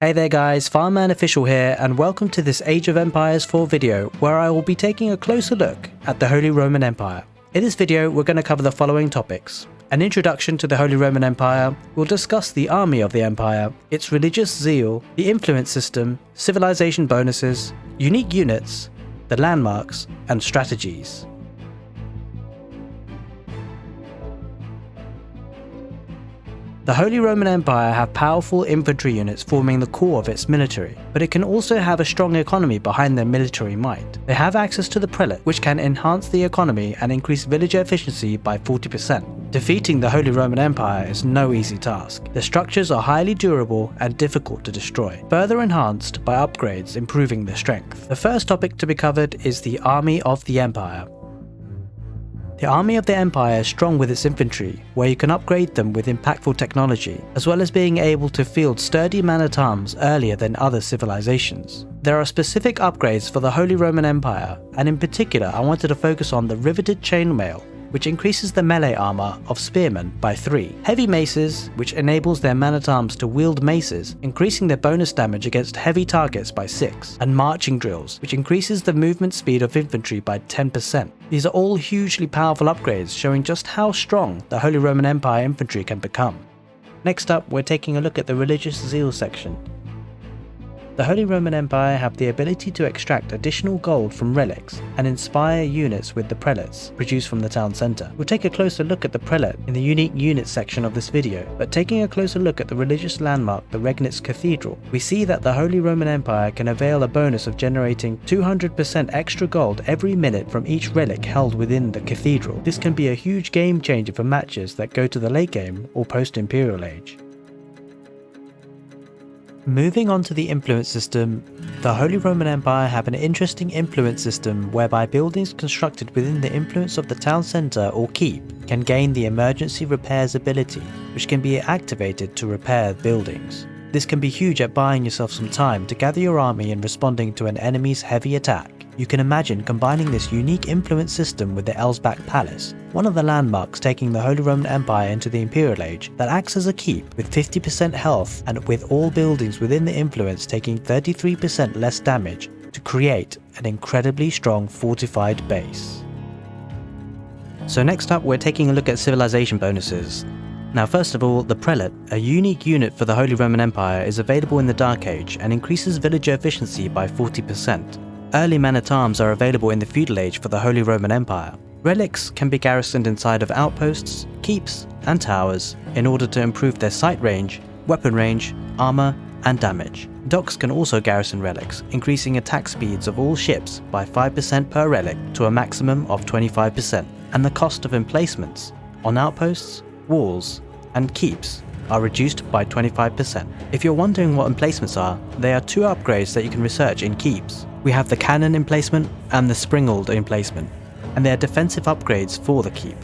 Hey there guys, Fireman Official here, and welcome to this Age of Empires 4 video where I will be taking a closer look at the Holy Roman Empire. In this video we're going to cover the following topics: an introduction to the Holy Roman Empire, we'll discuss the army of the empire, its religious zeal, the influence system, civilization bonuses, unique units, the landmarks, and strategies. The Holy Roman Empire have powerful infantry units forming the core of its military, but it can also have a strong economy behind their military might. They have access to the Prelate, which can enhance the economy and increase villager efficiency by 40%. Defeating the Holy Roman Empire is no easy task. The structures are highly durable and difficult to destroy, further enhanced by upgrades improving their strength. The first topic to be covered is the army of the empire. The army of the empire is strong with its infantry, where you can upgrade them with impactful technology, as well as being able to field sturdy men-at-arms earlier than other civilizations. There are specific upgrades for the Holy Roman Empire, and in particular I wanted to focus on the riveted chainmail, which increases the melee armor of spearmen by 3, heavy maces, which enables their men-at-arms to wield maces, increasing their bonus damage against heavy targets by 6, and marching drills, which increases the movement speed of infantry by 10%. These are all hugely powerful upgrades, showing just how strong the Holy Roman Empire infantry can become. Next up, we're taking a look at the religious zeal section. The Holy Roman Empire have the ability to extract additional gold from relics and inspire units with the prelates produced from the town centre. We'll take a closer look at the prelate in the unique units section of this video, but taking a closer look at the religious landmark, the Regnitz Cathedral, we see that the Holy Roman Empire can avail a bonus of generating 200% extra gold every minute from each relic held within the cathedral. This can be a huge game changer for matches that go to the late game or post-imperial age. Moving on to the influence system, the Holy Roman Empire have an interesting influence system whereby buildings constructed within the influence of the town centre or keep can gain the emergency repairs ability, which can be activated to repair buildings. This can be huge at buying yourself some time to gather your army and responding to an enemy's heavy attack. You can imagine combining this unique influence system with the Elzbach Palace, one of the landmarks taking the Holy Roman Empire into the Imperial Age, that acts as a keep with 50% health and with all buildings within the influence taking 33% less damage to create an incredibly strong fortified base. So next up we're taking a look at civilization bonuses. Now first of all, the Prelate, a unique unit for the Holy Roman Empire, is available in the Dark Age and increases villager efficiency by 40%. Early men-at-arms are available in the Feudal Age for the Holy Roman Empire. Relics can be garrisoned inside of outposts, keeps, and towers in order to improve their sight range, weapon range, armor, and damage. Docks can also garrison relics, increasing attack speeds of all ships by 5% per relic to a maximum of 25%, and the cost of emplacements on outposts, walls, and keeps are reduced by 25%. If you're wondering what emplacements are, they are 2 upgrades that you can research in keeps. We have the cannon emplacement and the springald emplacement, and they are defensive upgrades for the keep.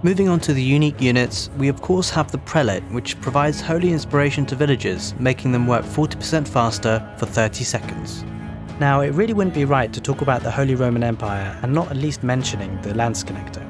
Moving on to the unique units, we of course have the Prelate, which provides holy inspiration to villagers, making them work 40% faster for 30 seconds. Now, it really wouldn't be right to talk about the Holy Roman Empire and not at least mentioning the landsknecht.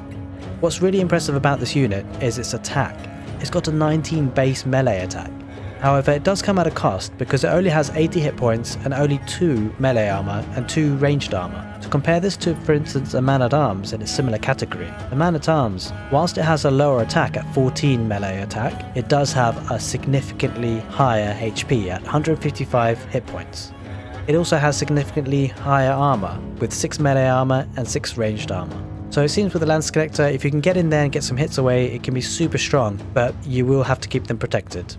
What's really impressive about this unit is its attack. It's got a 19 base melee attack. However, it does come at a cost because it only has 80 hit points and only 2 melee armor and 2 ranged armor. To compare this to, for instance, a man-at-arms in a similar category, the man-at-arms, whilst it has a lower attack at 14 melee attack, it does have a significantly higher HP at 155 hit points. It also has significantly higher armor with 6 melee armor and 6 ranged armor. So it seems with the landsknecht, if you can get in there and get some hits away, it can be super strong, but you will have to keep them protected.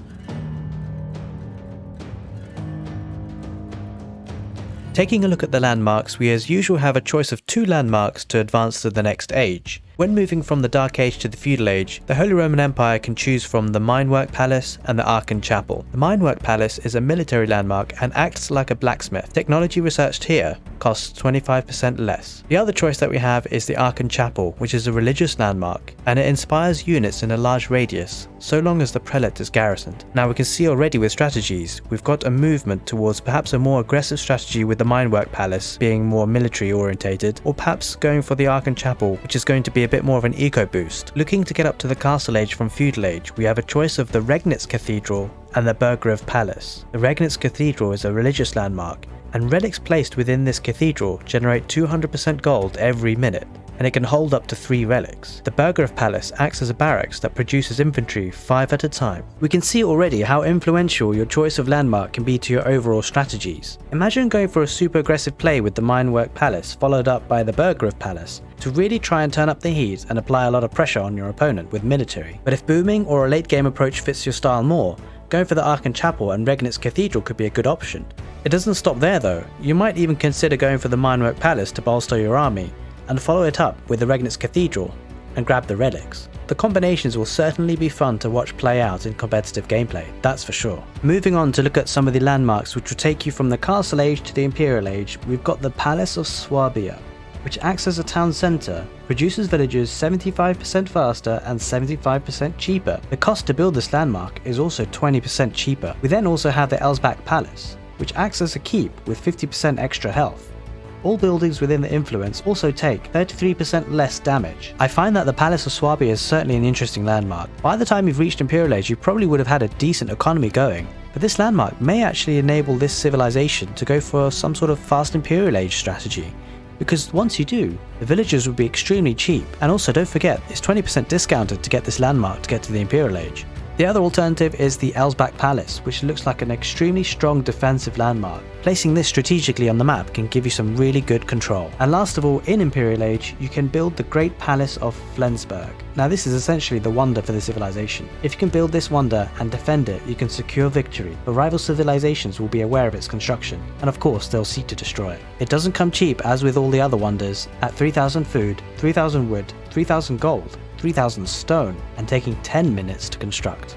Taking a look at the landmarks, we as usual have a choice of 2 landmarks to advance to the next age. When moving from the Dark Age to the Feudal Age, the Holy Roman Empire can choose from the Meinwerk Palace and the Aachen Chapel. The Meinwerk Palace is a military landmark and acts like a blacksmith. Technology researched here costs 25% less. The other choice that we have is the Aachen Chapel, which is a religious landmark, and it inspires units in a large radius, so long as the Prelate is garrisoned. Now we can see already with strategies, we've got a movement towards perhaps a more aggressive strategy with the Meinwerk Palace being more military orientated, land, or perhaps going for the Aachen Chapel, which is going to be a bit more of an eco boost. Looking to get up to the Castle Age from Feudal Age, we have a choice of the Regnitz Cathedral and the Burgrave Palace. The Regnitz Cathedral is a religious landmark, and relics placed within this cathedral generate 200% gold every minute, and it can hold up to 3 relics. The Burgrave Palace acts as a barracks that produces infantry 5 at a time. We can see already how influential your choice of landmark can be to your overall strategies. Imagine going for a super aggressive play with the Meinwerk Palace followed up by the Burgrave Palace to really try and turn up the heat and apply a lot of pressure on your opponent with military. But if booming or a late game approach fits your style more, going for the Aachen Chapel and Regnitz Cathedral could be a good option. It doesn't stop there though. You might even consider going for the Meinwerk Palace to bolster your army, and follow it up with the Regnitz Cathedral and grab the relics. The combinations will certainly be fun to watch play out in competitive gameplay, that's for sure. Moving on to look at some of the landmarks which will take you from the Castle Age to the Imperial Age, we've got the Palace of Swabia, which acts as a town centre, produces villagers 75% faster and 75% cheaper. The cost to build this landmark is also 20% cheaper. We then also have the Elzbach Palace, which acts as a keep with 50% extra health. All buildings within the influence also take 33% less damage. I find that the Palace of Swabia is certainly an interesting landmark. By the time you've reached Imperial Age, you probably would have had a decent economy going, but this landmark may actually enable this civilization to go for some sort of fast Imperial Age strategy, because once you do, the villagers will be extremely cheap, and also don't forget it's 20% discounted to get this landmark to get to the Imperial Age. The other alternative is the Elzbach Palace, which looks like an extremely strong defensive landmark. Placing this strategically on the map can give you some really good control. And last of all, in Imperial Age, you can build the Great Palace of Flensburg. Now this is essentially the wonder for the civilization. If you can build this wonder and defend it, you can secure victory, but rival civilizations will be aware of its construction, and of course they'll seek to destroy it. It doesn't come cheap as with all the other wonders, at 3,000 food, 3,000 wood, 3,000 gold, 3,000 stone, and taking 10 minutes to construct.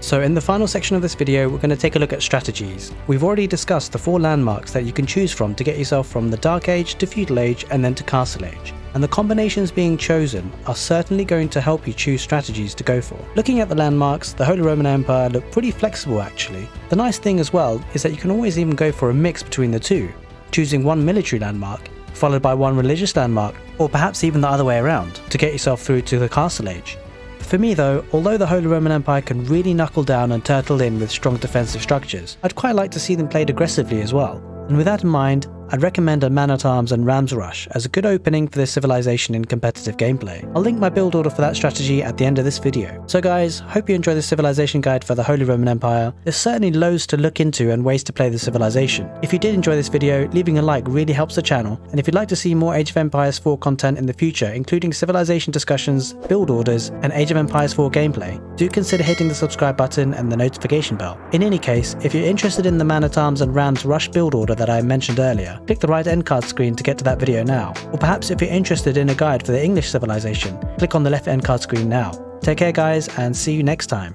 So in the final section of this video, we're going to take a look at strategies. We've already discussed the 4 landmarks that you can choose from to get yourself from the Dark Age to Feudal Age and then to Castle Age. And the combinations being chosen are certainly going to help you choose strategies to go for. Looking at the landmarks, the Holy Roman Empire look pretty flexible actually. The nice thing as well is that you can always even go for a mix between the two, choosing one military landmark followed by one religious landmark, or perhaps even the other way around, to get yourself through to the Castle Age. For me though, although the Holy Roman Empire can really knuckle down and turtle in with strong defensive structures, I'd quite like to see them played aggressively as well. And with that in mind, I'd recommend a Man-at-Arms and Rams Rush as a good opening for this civilization in competitive gameplay. I'll link my build order for that strategy at the end of this video. So guys, hope you enjoy this civilization guide for the Holy Roman Empire. There's certainly loads to look into and ways to play the civilization. If you did enjoy this video, leaving a like really helps the channel, and if you'd like to see more Age of Empires 4 content in the future, including civilization discussions, build orders, and Age of Empires 4 gameplay, do consider hitting the subscribe button and the notification bell. In any case, if you're interested in the Man-at-Arms and Rams Rush build order that I mentioned earlier, click the right end card screen to get to that video now. Or perhaps if you're interested in a guide for the English civilization, click on the left end card screen now. Take care guys, and see you next time.